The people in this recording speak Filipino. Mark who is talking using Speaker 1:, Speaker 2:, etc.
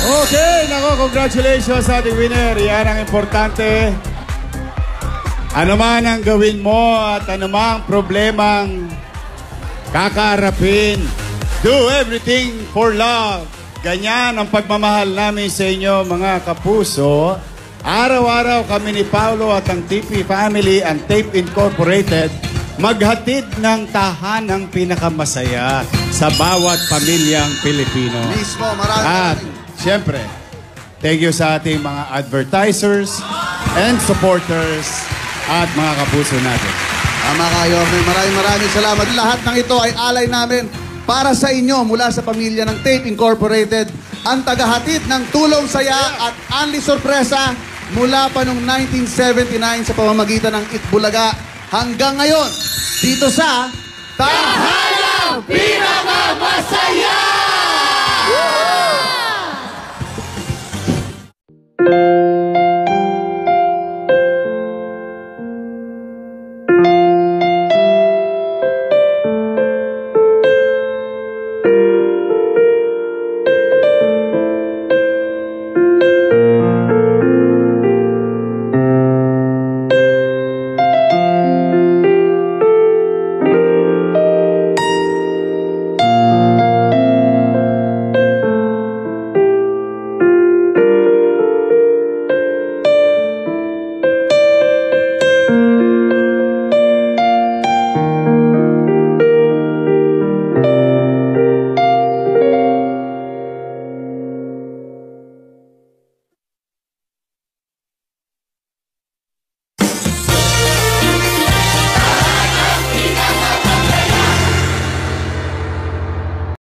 Speaker 1: Okay, nako, congratulations sa ating winner. Yan ang importante. Ano man ang gawin mo at ano mang problemang kakaharapin, do everything for love. Ganyan ang pagmamahal namin sa inyo, mga kapuso. Araw-araw kami ni Paulo at ang TP Family and Tape Incorporated maghatid ng tahanang pinakamasaya sa bawat pamilyang Pilipino.
Speaker 2: Mismo, maraming.
Speaker 1: At siyempre, thank you sa ating mga advertisers and supporters at mga kapuso natin.
Speaker 2: Tama kayo. Maraming salamat. Lahat ng ito ay alay namin para sa inyo mula sa pamilya ng Tape Incorporated, ang tagahatid ng tulong saya at Anli Sorpresa mula pa noong 1979 sa pamamagitan ng Itbulaga hanggang ngayon dito sa Tahanang Pinakamasaya!